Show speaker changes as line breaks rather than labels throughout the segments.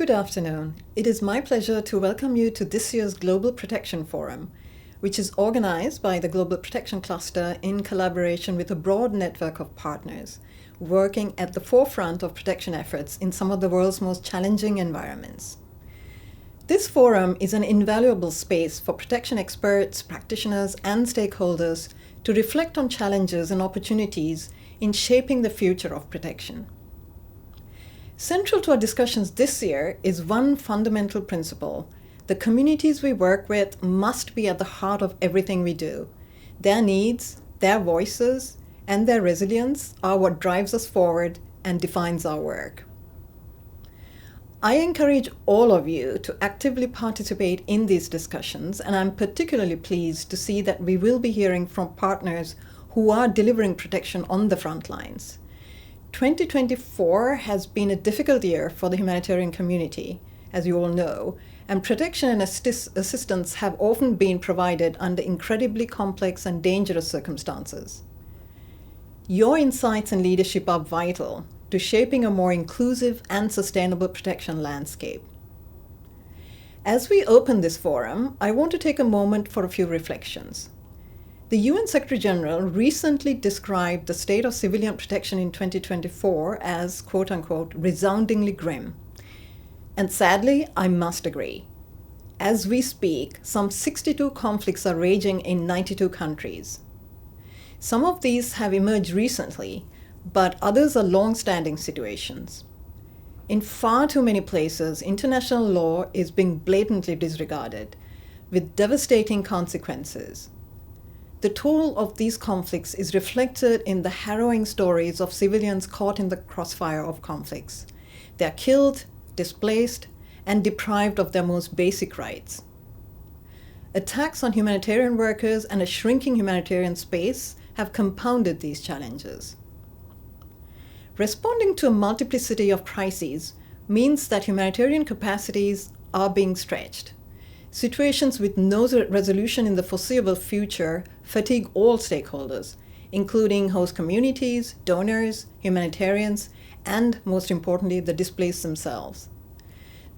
Good afternoon. It is my pleasure to welcome you to this year's Global Protection Forum, which is organized by the Global Protection Cluster in collaboration with a broad network of partners working at the forefront of protection efforts in some of the world's most challenging environments. This forum is an invaluable space for protection experts, practitioners, and stakeholders to reflect on challenges and opportunities in shaping the future of protection. Central to our discussions this year is one fundamental principle. The communities we work with must be at the heart of everything we do. Their needs, their voices, and their resilience are what drives us forward and defines our work. I encourage all of you to actively participate in these discussions, and I'm particularly pleased to see that we will be hearing from partners who are delivering protection on the front lines. 2024 has been a difficult year for the humanitarian community, as you all know, and protection and assistance have often been provided under incredibly complex and dangerous circumstances. Your insights and leadership are vital to shaping a more inclusive and sustainable protection landscape. As we open this forum, I want to take a moment for a few reflections. The UN Secretary General recently described the state of civilian protection in 2024 as, quote-unquote, resoundingly grim. And sadly, I must agree. As we speak, some 62 conflicts are raging in 92 countries. Some of these have emerged recently, but others are long-standing situations. In far too many places, international law is being blatantly disregarded, with devastating consequences. The toll of these conflicts is reflected in the harrowing stories of civilians caught in the crossfire of conflicts. They are killed, displaced, and deprived of their most basic rights. Attacks on humanitarian workers and a shrinking humanitarian space have compounded these challenges. Responding to a multiplicity of crises means that humanitarian capacities are being stretched. Situations with no resolution in the foreseeable future fatigue all stakeholders, including host communities, donors, humanitarians, and, most importantly, the displaced themselves.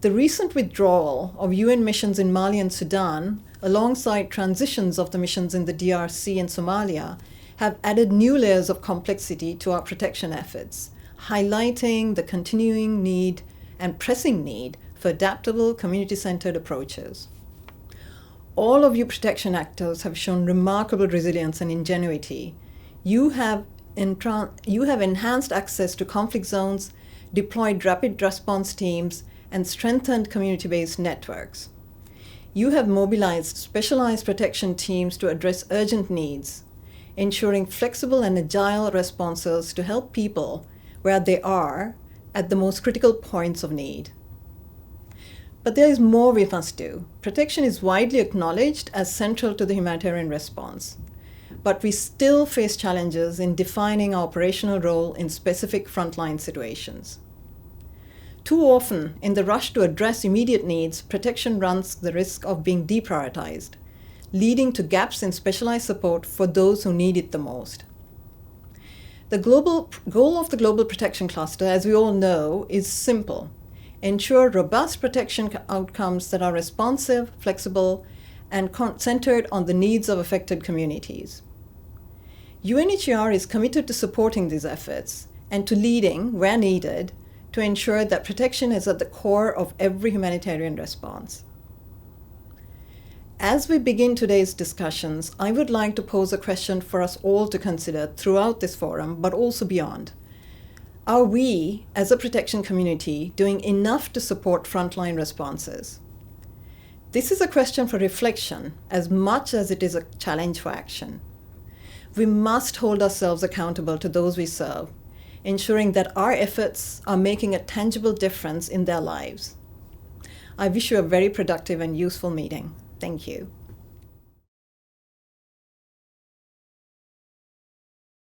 The recent withdrawal of UN missions in Mali and Sudan, alongside transitions of the missions in the DRC and Somalia, have added new layers of complexity to our protection efforts, highlighting the continuing need and pressing need for adaptable, community-centered approaches. All of you protection actors have shown remarkable resilience and ingenuity. You have enhanced access to conflict zones, deployed rapid response teams, and strengthened community-based networks. You have mobilized specialized protection teams to address urgent needs, ensuring flexible and agile responses to help people where they are at the most critical points of need. But there is more we must do. Protection is widely acknowledged as central to the humanitarian response, but we still face challenges in defining our operational role in specific frontline situations. Too often, in the rush to address immediate needs, protection runs the risk of being deprioritized, leading to gaps in specialized support for those who need it the most. The goal of the Global Protection Cluster, as we all know, is simple: ensure robust protection outcomes that are responsive, flexible, and centered on the needs of affected communities. UNHCR is committed to supporting these efforts and to leading, where needed, to ensure that protection is at the core of every humanitarian response. As we begin today's discussions, I would like to pose a question for us all to consider throughout this forum, but also beyond. Are we, as a protection community, doing enough to support frontline responses? This is a question for reflection as much as it is a challenge for action. We must hold ourselves accountable to those we serve, ensuring that our efforts are making a tangible difference in their lives. I wish you a very productive and useful meeting. Thank you.